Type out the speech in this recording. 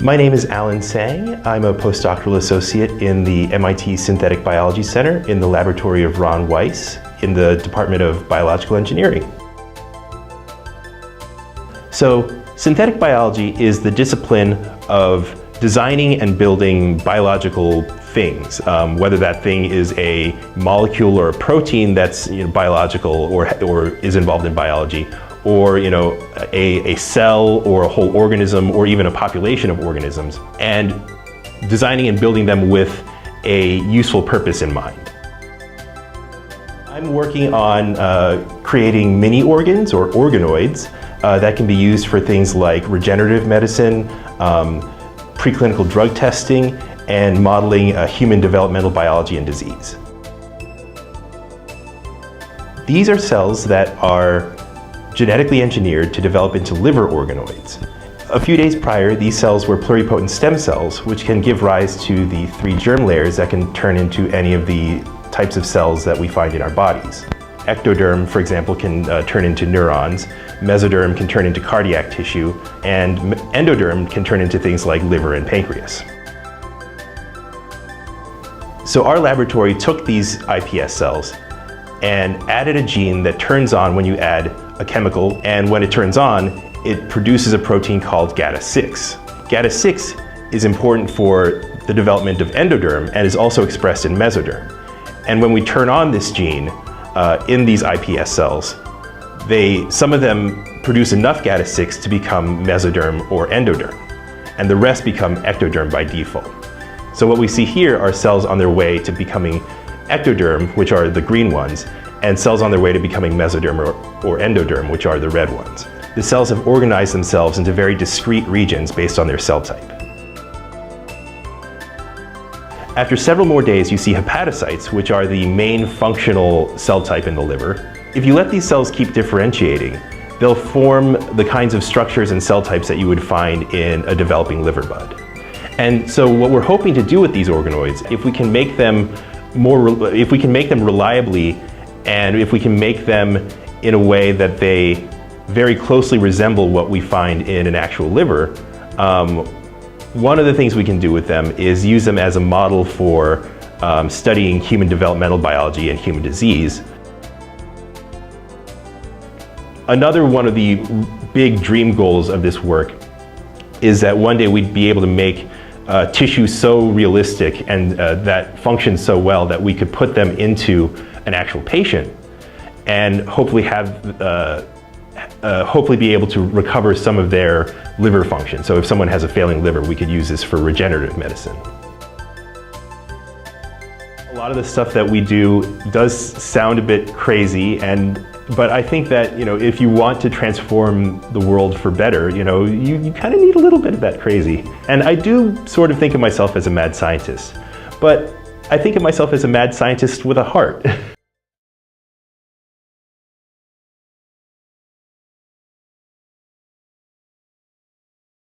My name is Alan Sang. I'm a postdoctoral associate in the MIT Synthetic Biology Center in the laboratory of Ron Weiss in the Department of Biological Engineering. So, synthetic biology is the discipline of designing and building biological things, whether that thing is a molecule or a protein that's biological or is involved in biology, or a cell or a whole organism or even a population of organisms, and designing and building them with a useful purpose in mind. I'm working on creating mini organs or organoids that can be used for things like regenerative medicine, preclinical drug testing, and modeling human developmental biology and disease. These are cells that are genetically engineered to develop into liver organoids. A few days prior, these cells were pluripotent stem cells, which can give rise to the 3 germ layers that can turn into any of the types of cells that we find in our bodies. Ectoderm, for example, can turn into neurons, mesoderm can turn into cardiac tissue, and endoderm can turn into things like liver and pancreas. So our laboratory took these iPS cells and added a gene that turns on when you add a chemical, and when it turns on, it produces a protein called GATA6. GATA6 is important for the development of endoderm and is also expressed in mesoderm. And when we turn on this gene in these iPS cells, some of them produce enough GATA6 to become mesoderm or endoderm, and the rest become ectoderm by default. So what we see here are cells on their way to becoming ectoderm, which are the green ones, and cells on their way to becoming mesoderm or endoderm, which are the red ones. The cells have organized themselves into very discrete regions based on their cell type. After several more days, you see hepatocytes, which are the main functional cell type in the liver. If you let these cells keep differentiating, they'll form the kinds of structures and cell types that you would find in a developing liver bud. And so what we're hoping to do with these organoids, if we can make them reliably, and if we can make them in a way that they very closely resemble what we find in an actual liver, one of the things we can do with them is use them as a model for studying human developmental biology and human disease. Another one of the big dream goals of this work is that one day we'd be able to make tissue so realistic and that functions so well that we could put them into an actual patient and hopefully be able to recover some of their liver function. So if someone has a failing liver, we could use this for regenerative medicine. A lot of the stuff that we do does sound a bit crazy, but I think that if you want to transform the world for better, you kind of need a little bit of that crazy. And I do sort of think of myself as a mad scientist, but I think of myself as a mad scientist with a heart.